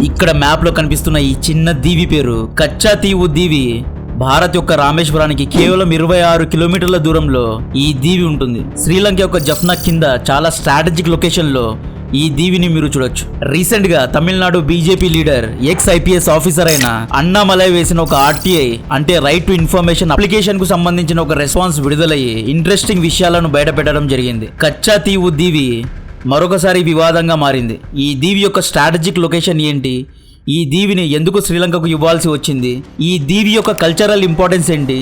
ఇక్కడ మ్యాప్ లో కనిపిస్తున్న ఈ చిన్న దీవి పేరు కచ్చాతీవు దీవి. భారత్ యొక్క రామేశ్వరానికి కేవలం 26 కిలోమీటర్ల దూరంలో ఈ దీవి ఉంటుంది. శ్రీలంక యొక్క జఫ్నా కింద చాలా స్ట్రాటజిక్ లొకేషన్ లో ఈ దీవిని మీరు చూడొచ్చు. రీసెంట్ గా Tamil Nadu BJP leader X IPS officer అయిన అన్నామలై వేసిన ఒక ఆర్టీఐ అంటే రైట్ టు ఇన్ఫర్మేషన్ అప్లికేషన్ కు సంబంధించిన ఒక రెస్పాన్స్ విడుదలయ్యి ఇంట్రెస్టింగ్ విషయాలను బయటపెట్టడం జరిగింది. కచ్చాతీవు దీవి మరొకసారి వివాదంగా మారింది. ఈ దీవి యొక్క స్ట్రాటజిక్ లొకేషన్ ఏంటి, ఈ దీవిని ఎందుకు శ్రీలంకకు ఇవ్వాల్సి వచ్చింది, ఈ దీవి యొక్క కల్చరల్ ఇంపార్టెన్స్ ఏంటి,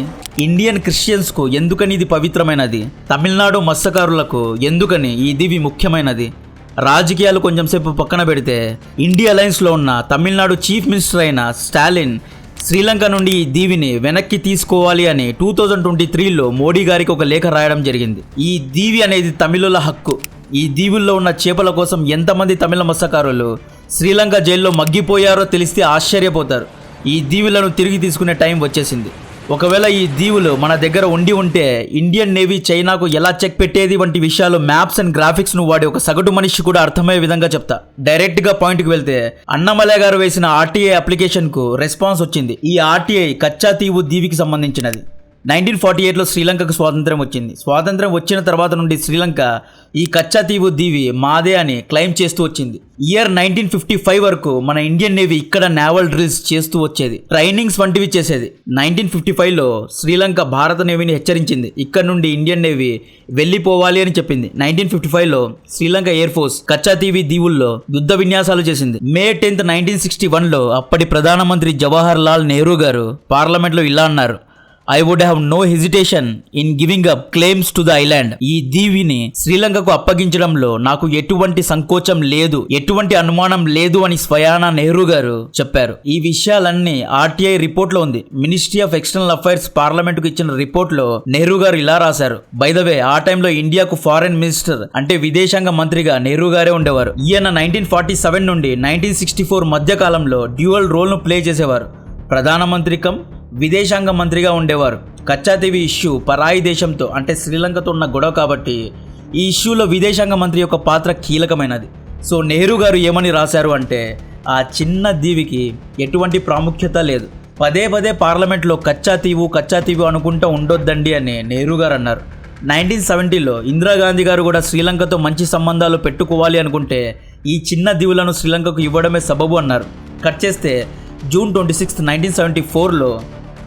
ఇండియన్ క్రిస్టియన్స్ కు ఎందుకని ఇది పవిత్రమైనది, తమిళనాడు మత్స్యకారులకు ఎందుకని ఈ దీవి ముఖ్యమైనది, రాజకీయాలు కొంచెం సేపు పక్కన పెడితే ఇండియా అలయన్స్ లో ఉన్న తమిళనాడు చీఫ్ మినిస్టర్ అయిన స్టాలిన్ శ్రీలంక నుండి ఈ దీవిని వెనక్కి తీసుకోవాలి అని 2023లో మోడీ గారికి ఒక లేఖ రాయడం జరిగింది. ఈ దీవి అనేది తమిళుల హక్కు. ఈ దీవుల్లో ఉన్న చేపల కోసం ఎంతమంది తమిళ మత్స్యకారులు శ్రీలంక జైల్లో మగ్గిపోయారో తెలిస్తే ఆశ్చర్యపోతారు. ఈ దీవులను తిరిగి తీసుకునే టైం వచ్చేసింది. ఒకవేళ ఈ దీవులు మన దగ్గర ఉంటే ఇండియన్ నేవీ చైనాకు ఎలా చెక్ పెట్టేది వంటి విషయాలు మ్యాప్స్ అండ్ గ్రాఫిక్స్ ను వాడి ఒక సగటు మనిషి కూడా అర్థమయ్యే విధంగా చెప్తా. డైరెక్ట్ గా పాయింట్ కి వెళ్తే అన్నమలై గారు వేసిన ఆర్టీఐ అప్లికేషన్ కు రెస్పాన్స్ వచ్చింది. ఈ ఆర్టీఐ కచ్చాతీవు దీవికి సంబంధించినది. 1948లో శ్రీలంకకు స్వాతంత్రం వచ్చింది. స్వాతంత్రం వచ్చిన తర్వాత నుండి శ్రీలంక ఈ కచ్చాతీవు దీవి మాదే అని క్లెయిమ్ చేస్తూ వచ్చింది. ఇయర్ 1955 వరకు మన ఇండియన్ నేవీ ఇక్కడ నేవల్ డ్రిల్స్ చేస్తూ వచ్చేది, ట్రైనింగ్స్ వంటివి చేసేది. 1955లో శ్రీలంక భారత నేవీని హెచ్చరించింది, ఇక్కడ నుండి ఇండియన్ నేవీ వెళ్లిపోవాలి అని చెప్పింది. 1955లో శ్రీలంక ఎయిర్ ఫోర్స్ కచ్చాతీవి దీవుల్లో యుద్ధ విన్యాసాలు చేసింది. మే 10, 1961లో అప్పటి ప్రధానమంత్రి జవహర్ లాల్ నెహ్రూ గారు పార్లమెంట్లో ఇలా అన్నారు, I would have no hesitation in giving up claims to the island. ఈ దీవిని శ్రీలంకకు అప్పగించడంలో నాకు ఎటువంటి సంకోచం లేదు, ఎటువంటి అనుమానం లేదు అని స్వయానా నెహ్రూ గారు చెప్పారు. ఈ విషయాలన్నీ ఆర్టీఐ రిపోర్ట్ లో ఉంది. Ministry of external affairs parliament కు ఇచ్చిన రిపోర్ట్ లో నెహ్రూ గారు ఇలా రాశారు. బై ద వే, ఆ టైంలో ఇండియాకు ఫారెన్ మినిస్టర్ అంటే విదేశాంగ మంత్రిగా నెహ్రూ గారే ఉండేవారు. ఈయన 1947 నుండి 1964 మధ్య కాలంలో డ్యూయల్ రోల్ ను ప్లే చేసేవారు. ప్రధానమంత్రి కమ్ విదేశాంగ మంత్రిగా ఉండేవారు. కచ్చాతీవి ఇష్యూ పరాయి దేశంతో అంటే శ్రీలంకతో ఉన్న గొడవ కాబట్టి ఈ ఇష్యూలో విదేశాంగ మంత్రి యొక్క పాత్ర కీలకమైనది. సో నెహ్రూ గారు ఏమని రాశారు అంటే, ఆ చిన్న దీవికి ఎటువంటి ప్రాముఖ్యత లేదు, పదే పదే పార్లమెంట్లో కచ్చాతీవు అనుకుంటూ ఉండొద్దండి అని నెహ్రూ గారు అన్నారు. 1970లో ఇందిరాగాంధీ గారు కూడా శ్రీలంకతో మంచి సంబంధాలు పెట్టుకోవాలి అనుకుంటే ఈ చిన్న దీవులను శ్రీలంకకు ఇవ్వడమే సబబు అన్నారు. కట్ చేస్తే జూన్ 26, 1974లో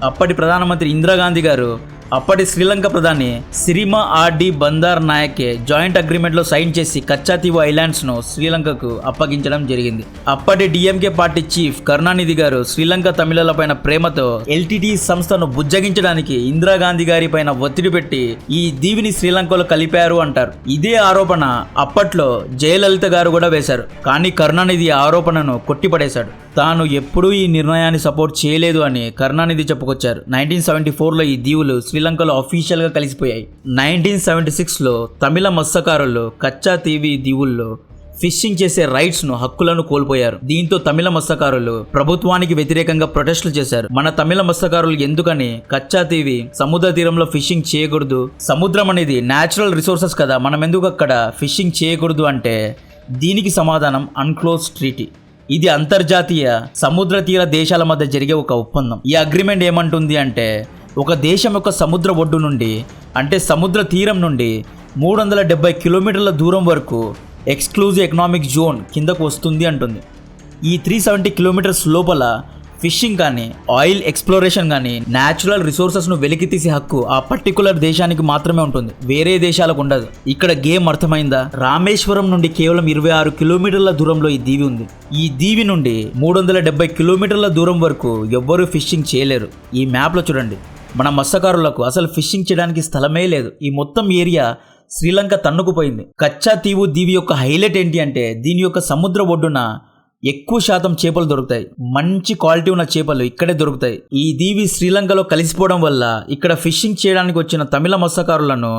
అప్పటి ప్రధానమంత్రి ఇందిరాగాంధీ గారు అప్పటి శ్రీలంక ప్రధాని సిరిమా ఆర్డి బందార్ నాయకే జాయింట్ అగ్రిమెంట్లో సైన్ చేసి కచ్చాతీవు ఐలాండ్స్ను శ్రీలంకకు అప్పగించడం జరిగింది. అప్పటి డిఎంకే పార్టీ చీఫ్ కరుణానిధి గారు శ్రీలంక తమిళల పైన ప్రేమతో ఎల్టీటీ సంస్థను బుజ్జగించడానికి ఇందిరాగాంధీ గారి పైన ఒత్తిడి పెట్టి ఈ దీవిని శ్రీలంకలో కలిపారు అంటారు. ఇదే ఆరోపణ అప్పట్లో జయలలిత గారు కూడా వేశారు. కానీ కరుణానిధి ఆరోపణను కొట్టిపడేశాడు. తాను ఎప్పుడూ ఈ నిర్ణయాన్ని సపోర్ట్ చేయలేదు అని కరుణానిధి చెప్పుకొచ్చారు. 1974లో ఈ దీవులు శ్రీలంకలో అఫీషియల్ గా కలిసిపోయాయి. 1976లో తమిళ మత్స్యకారులు కచ్చాతీవి దీవుల్లో ఫిషింగ్ చేసే రైట్స్ ను హక్కులను కోల్పోయారు. దీంతో తమిళ మత్స్యకారులు ప్రభుత్వానికి వ్యతిరేకంగా ప్రొటెస్టులు చేశారు. మన తమిళ మత్స్యకారులు ఎందుకని కచ్చాతీవి సముద్ర తీరంలో ఫిషింగ్ చేయకూడదు, సముద్రం అనేది న్యాచురల్ రిసోర్సెస్ కదా, మనం ఎందుకు అక్కడ ఫిషింగ్ చేయకూడదు అంటే దీనికి సమాధానం అన్క్లోజ్ ట్రీటీ. ఇది అంతర్జాతీయ సముద్ర తీర దేశాల మధ్య జరిగే ఒక ఒప్పందం. ఈ అగ్రిమెంట్ ఏమంటుంది అంటే, ఒక దేశం యొక్క సముద్ర ఒడ్డు నుండి అంటే సముద్ర తీరం నుండి 370 కిలోమీటర్ల దూరం వరకు ఎక్స్క్లూజివ్ ఎకనామిక్ జోన్ కిందకు వస్తుంది అంటుంది. ఈ 370 కిలోమీటర్స్ లోపల ఫిషింగ్ కానీ ఆయిల్ ఎక్స్ప్లోరేషన్ కానీ న్యాచురల్ రిసోర్సెస్ను వెలికితీసే హక్కు ఆ పర్టికులర్ దేశానికి మాత్రమే ఉంటుంది, వేరే దేశాలకు ఉండదు. ఇక్కడ గేమ్ అర్థమైందా? రామేశ్వరం నుండి కేవలం 26 కిలోమీటర్ల దూరంలో ఈ దీవి ఉంది. ఈ దీవి నుండి 370 కిలోమీటర్ల దూరం వరకు ఎవ్వరూ ఫిషింగ్ చేయలేరు. ఈ మ్యాప్లో చూడండి, మన మత్స్యకారులకు అసలు ఫిషింగ్ చేయడానికి స్థలమే లేదు. ఈ మొత్తం ఏరియా శ్రీలంక తన్నుకుపోయింది. కచ్చాతీవు దీవి యొక్క హైలైట్ ఏంటి అంటే, దీని యొక్క సముద్ర ఒడ్డున ఎక్కువ శాతం చేపలు దొరుకుతాయి. మంచి క్వాలిటీ ఉన్న చేపలు ఇక్కడే దొరుకుతాయి. ఈ దీవి శ్రీలంకలో కలిసిపోవడం వల్ల ఇక్కడ ఫిషింగ్ చేయడానికి వచ్చిన తమిళ మత్స్యకారులను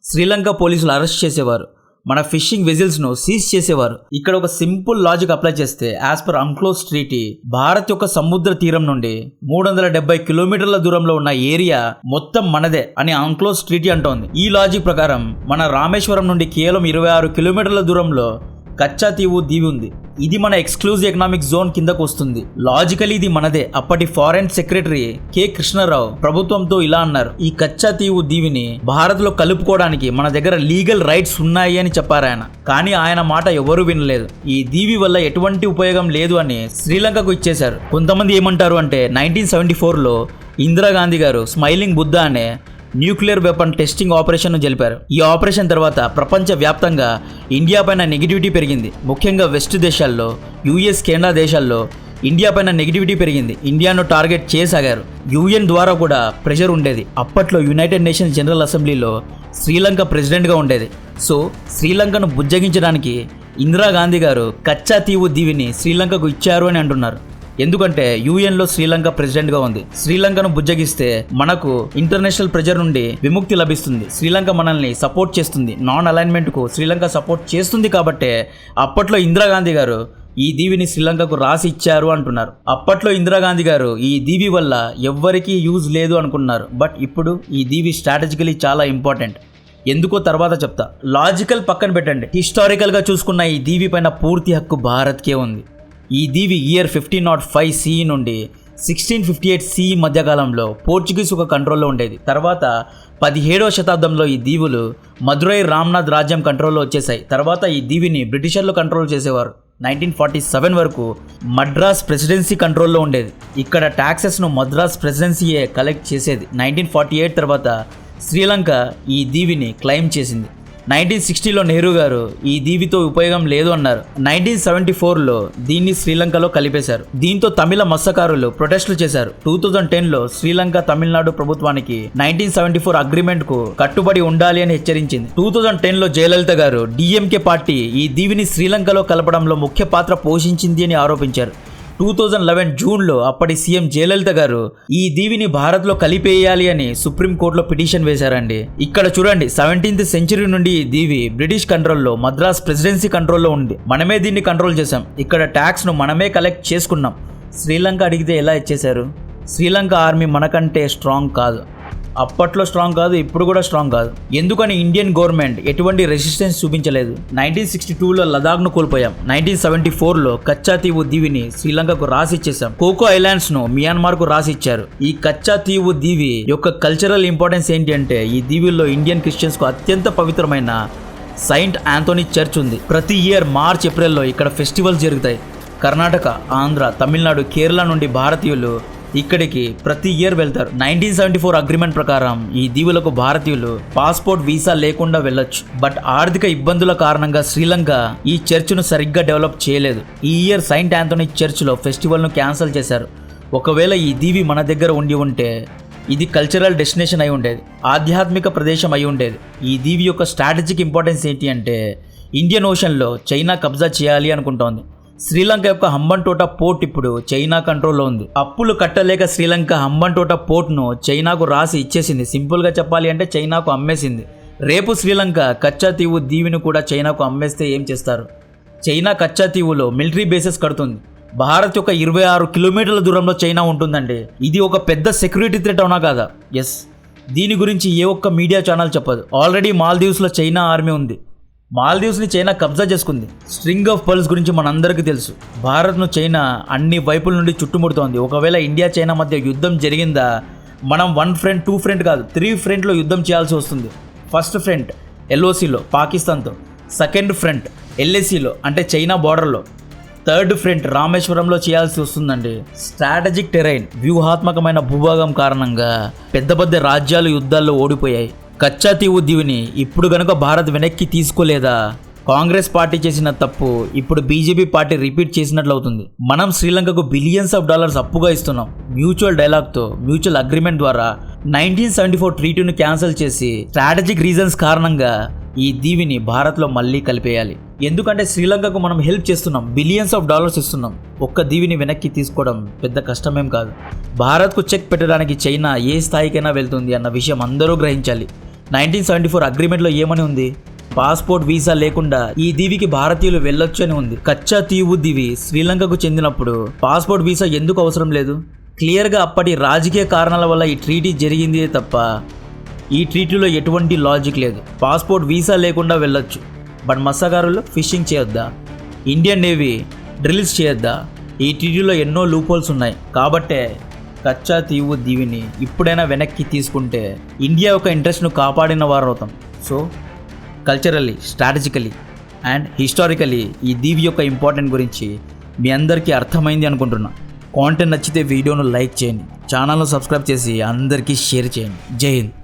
శ్రీలంక పోలీసులు అరెస్ట్ చేసేవారు. మన ఫిషింగ్ వెజిల్స్ ను సీజ్ చేసేవారు. ఇక్కడ ఒక సింపుల్ లాజిక్ అప్లై చేస్తే, యాజ్ పర్ అన్క్లోజ్ ట్రీటీ భారత్ యొక్క సముద్ర తీరం నుండి 370 కిలోమీటర్ల దూరంలో ఉన్న ఏరియా మొత్తం మనదే అని అన్క్లోజ్ ట్రీటీ అంటోంది. ఈ లాజిక్ ప్రకారం మన రామేశ్వరం నుండి కేవలం 26 కిలోమీటర్ల దూరంలో కచ్చాతీవు దీవి ఉంది. ఇది మన ఎక్స్క్లూజివ్ ఎకనామిక్ జోన్ కిందకు వస్తుంది. లాజికలీ ఇది మనదే. అప్పటి ఫారెన్ సెక్రటరీ కె కృష్ణారావు ప్రభుత్వంతో ఇలా అన్నారు, ఈ కచ్చా తీవు దీవిని భారత్ లో కలుపుకోవడానికి మన దగ్గర లీగల్ రైట్స్ ఉన్నాయి అని చెప్పారు ఆయన. కానీ ఆయన మాట ఎవరూ వినలేదు. ఈ దీవి వల్ల ఎటువంటి ఉపయోగం లేదు అని శ్రీలంకకు ఇచ్చేశారు. కొంతమంది ఏమంటారు అంటే 1974లో ఇందిరాగాంధీ గారు స్మైలింగ్ బుద్ధ అనే న్యూక్లియర్ వెపన్ టెస్టింగ్ ఆపరేషన్ జరిపారు. ఈ ఆపరేషన్ తర్వాత ప్రపంచ వ్యాప్తంగా ఇండియా పైన నెగిటివిటీ పెరిగింది. ముఖ్యంగా వెస్ట్ దేశాల్లో, యుఎస్, కెనడా దేశాల్లో ఇండియా పైన నెగిటివిటీ పెరిగింది. ఇండియాను టార్గెట్ చేయసాగారు. యుఎన్ ద్వారా కూడా ప్రెషర్ ఉండేది. అప్పట్లో యునైటెడ్ నేషన్స్ జనరల్ అసెంబ్లీలో శ్రీలంక ప్రెసిడెంట్గా ఉండేది. సో శ్రీలంకను బుజ్జగించడానికి ఇందిరాగాంధీ గారు కచ్చా తీవు దీవిని శ్రీలంకకు ఇచ్చారు అని అంటున్నారు. ఎందుకంటే యుఎన్లో శ్రీలంక ప్రెసిడెంట్గా ఉంది. శ్రీలంకను బుజ్జగిస్తే మనకు ఇంటర్నేషనల్ ప్రెజర్ నుండి విముక్తి లభిస్తుంది. శ్రీలంక మనల్ని సపోర్ట్ చేస్తుంది. నాన్ అలైన్మెంట్కు శ్రీలంక సపోర్ట్ చేస్తుంది. కాబట్టే అప్పట్లో ఇందిరాగాంధీ గారు ఈ దీవిని శ్రీలంకకు రాసి ఇచ్చారు అంటున్నారు. అప్పట్లో ఇందిరాగాంధీ గారు ఈ దీవి వల్ల ఎవ్వరికీ యూజ్ లేదు అనుకున్నారు. బట్ ఇప్పుడు ఈ దీవి స్ట్రాటజికలీ చాలా ఇంపార్టెంట్. ఎందుకో తర్వాత చెప్తా. లాజికల్ పక్కన పెట్టండి. హిస్టారికల్గా చూసుకున్న ఈ దీవి పైన పూర్తి హక్కు భారత్కే ఉంది. ఈ దీవి ఇయర్ 1505 CE నుండి 1658 CE మధ్యకాలంలో పోర్చుగీస్ ఒక కంట్రోల్లో ఉండేది. తర్వాత 17వ శతాబ్దంలో ఈ దీవులు మదురై రామ్నాథ్ రాజ్యం కంట్రోల్లో వచ్చేసాయి. తర్వాత ఈ దీవిని బ్రిటిషర్లు కంట్రోల్ చేసేవారు. 1947 వరకు మద్రాస్ ప్రెసిడెన్సీ కంట్రోల్లో ఉండేది. ఇక్కడ ట్యాక్సెస్ను మద్రాస్ ప్రెసిడెన్సీయే కలెక్ట్ చేసేది. 1948 తర్వాత శ్రీలంక ఈ దీవిని క్లెయిమ్ చేసింది. 1960లో నెహ్రూ గారు ఈ దీవితో ఉపయోగం లేదు అన్నారు. 1974లో దీన్ని శ్రీలంకలో కలిపేశారు. దీంతో తమిళ మత్స్యకారులు ప్రొటెస్టులు చేశారు. 2010లో శ్రీలంక తమిళనాడు ప్రభుత్వానికి 1974 అగ్రిమెంట్కు కట్టుబడి ఉండాలి అని హెచ్చరించింది. 2010లో జయలలిత గారు డిఎంకే పార్టీ ఈ దీవిని శ్రీలంకలో కలపడంలో ముఖ్య పాత్ర పోషించింది అని ఆరోపించారు. 2011 జూన్లో అప్పటి సీఎం జయలలిత గారు ఈ దీవిని భారత్లో కలిపేయాలి అని సుప్రీంకోర్టులో పిటిషన్ వేశారండి. ఇక్కడ చూడండి, 17th సెంచరీ నుండి ఈ దీవి బ్రిటిష్ కంట్రోల్లో, మద్రాస్ ప్రెసిడెన్సీ కంట్రోల్లో ఉంది. మనమే దీన్ని కంట్రోల్ చేశాం. ఇక్కడ ట్యాక్స్ను మనమే కలెక్ట్ చేసుకున్నాం. శ్రీలంక అడిగితే ఎలా ఇచ్చేశారు? శ్రీలంక ఆర్మీ మనకంటే స్ట్రాంగ్ కాదు. అప్పట్లో స్ట్రాంగ్ కాదు, ఇప్పుడు కూడా స్ట్రాంగ్ కాదు. ఎందుకని ఇండియన్ గవర్నమెంట్ ఎటువంటి రెసిస్టెన్స్ చూపించలేదు? 1962లో లదాఖ్ను కోల్పోయాం. 1974లో కచ్చా తీవు దీవిని శ్రీలంకకు రాసి ఇచ్చేసాం. కోకో ఐలాండ్స్ ను మియాన్మార్ కు రాసి ఇచ్చారు. ఈ కచ్చా తీవు దీవి యొక్క కల్చరల్ ఇంపార్టెన్స్ ఏంటి అంటే, ఈ దీవుల్లో ఇండియన్ క్రిస్టియన్స్ కు అత్యంత పవిత్రమైన సెయింట్ ఆంథోనీ చర్చ్ ఉంది. ప్రతి ఇయర్ మార్చ్ ఏప్రిల్లో ఇక్కడ ఫెస్టివల్స్ జరుగుతాయి. కర్ణాటక, ఆంధ్ర, తమిళనాడు, కేరళ నుండి భారతీయులు ఇక్కడికి ప్రతి ఇయర్ వెళ్తారు. 1974 అగ్రిమెంట్ ప్రకారం ఈ దీవులకు భారతీయులు పాస్పోర్ట్, వీసా లేకుండా వెళ్ళొచ్చు. బట్ ఆర్థిక ఇబ్బందుల కారణంగా శ్రీలంక ఈ చర్చ్ను సరిగ్గా డెవలప్ చేయలేదు. ఈ ఇయర్ సెయింట్ ఆంథోనీ చర్చ్లో ఫెస్టివల్ను క్యాన్సిల్ చేశారు. ఒకవేళ ఈ దీవి మన దగ్గర ఉండి ఉంటే ఇది కల్చరల్ డెస్టినేషన్ అయి ఉండేది, ఆధ్యాత్మిక ప్రదేశం అయి ఉండేది. ఈ దీవి యొక్క స్ట్రాటజిక్ ఇంపార్టెన్స్ ఏంటి అంటే, ఇండియన్ ఓషన్లో చైనా కబ్జా చేయాలి అనుకుంటోంది. శ్రీలంక యొక్క హంబన్టోట పోర్ట్ ఇప్పుడు చైనా కంట్రోల్లో ఉంది. అప్పులు కట్టలేక శ్రీలంక హంబన్టోట పోర్ట్ను చైనాకు రాసి ఇచ్చేసింది. సింపుల్గా చెప్పాలి అంటే చైనాకు అమ్మేసింది. రేపు శ్రీలంక కచ్చా తీవు దీవిని కూడా చైనాకు అమ్మేస్తే ఏం చేస్తారు? చైనా కచ్చా తీవులో మిలిటరీ బేసెస్ కడుతుంది. భారత్ యొక్క 26 కిలోమీటర్ల దూరంలో చైనా ఉంటుందండి. ఇది ఒక పెద్ద సెక్యూరిటీ థ్రెట్ అవునా కాదా? ఎస్. దీని గురించి ఏ ఒక్క మీడియా ఛానల్ చెప్పదు. ఆల్రెడీ మాల్దీవ్స్లో చైనా ఆర్మీ ఉంది. మాల్దీవ్స్ని చైనా కబ్జా చేసుకుంది. స్ట్రింగ్ ఆఫ్ పర్ల్స్ గురించి మనందరికీ తెలుసు. భారత్ను చైనా అన్ని వైపుల నుండి చుట్టుముడుతోంది. ఒకవేళ ఇండియా చైనా మధ్య యుద్ధం జరిగిందా, మనం 1 ఫ్రంట్ 2 ఫ్రంట్ కాదు 3 ఫ్రంట్లో యుద్ధం చేయాల్సి వస్తుంది. ఫస్ట్ ఫ్రంట్ ఎల్ఓసిలో పాకిస్తాన్తో, సెకండ్ ఫ్రంట్ ఎల్ఏసిలో అంటే చైనా బార్డర్లో, థర్డ్ ఫ్రంట్ రామేశ్వరంలో చేయాల్సి వస్తుందండి. స్ట్రాటజిక్ టెరైన్, వ్యూహాత్మకమైన భూభాగం కారణంగా పెద్ద పెద్ద రాజ్యాలు యుద్ధాల్లో ఓడిపోయాయి. కచ్చా తీవు దీవిని ఇప్పుడు గనుక భారత్ వెనక్కి తీసుకోలేదా, కాంగ్రెస్ పార్టీ చేసిన తప్పు ఇప్పుడు బీజేపీ పార్టీ రిపీట్ చేసినట్లు అవుతుంది. మనం శ్రీలంకకు బిలియన్స్ ఆఫ్ డాలర్స్ అప్పుగా ఇస్తున్నాం. మ్యూచువల్ డైలాగ్తో, మ్యూచువల్ అగ్రిమెంట్ ద్వారా 1974 ట్రీటీని క్యాన్సిల్ చేసి స్ట్రాటజిక్ రీజన్స్ కారణంగా ఈ దీవిని భారత్లో మళ్ళీ కలిపేయాలి. ఎందుకంటే శ్రీలంకకు మనం హెల్ప్ చేస్తున్నాం, బిలియన్స్ ఆఫ్ డాలర్స్ ఇస్తున్నాం. ఒక్క దీవిని వెనక్కి తీసుకోవడం పెద్ద కష్టమేం కాదు. భారత్కు చెక్ పెట్టడానికి చైనా ఏ స్థాయికైనా వెళ్తుంది అన్న విషయం అందరూ గ్రహించాలి. 1974 అగ్రిమెంట్లో ఏమని ఉంది? పాస్పోర్ట్, వీసా లేకుండా ఈ దీవికి భారతీయులు వెళ్ళొచ్చు అని ఉంది. కచ్చా తీవు దీవి శ్రీలంకకు చెందినప్పుడు పాస్పోర్ట్, వీసా ఎందుకు అవసరం లేదు? క్లియర్గా అప్పటి రాజకీయ కారణాల వల్ల ఈ ట్రీటీ జరిగింది తప్ప ఈ ట్రీటీలో ఎటువంటి లాజిక్ లేదు. పాస్పోర్ట్, వీసా లేకుండా వెళ్ళొచ్చు. బట్ మత్స్యకారులు ఫిషింగ్ చేయొద్దా? ఇండియన్ నేవీ రిలీజ్ చేయొద్దా? ఈ ట్రీటీలో ఎన్నో లూపోల్స్ ఉన్నాయి కాబట్టే కచ్చా తీవు దీవిని ఇప్పుడైనా వెనక్కి తీసుకుంటే ఇండియా యొక్క ఇంట్రెస్ట్ను కాపాడిన వారు అవుతాం. So culturally, strategically and historically ఈ దీవి యొక్క ఇంపార్టెంట్ గురించి మీ అందరికీ అర్థమైంది అనుకుంటున్నా. కాంటెంట్ నచ్చితే వీడియోను లైక్ చేయండి, ఛానల్ను సబ్స్క్రైబ్ చేసి అందరికీ షేర్ చేయండి. జై హింద్.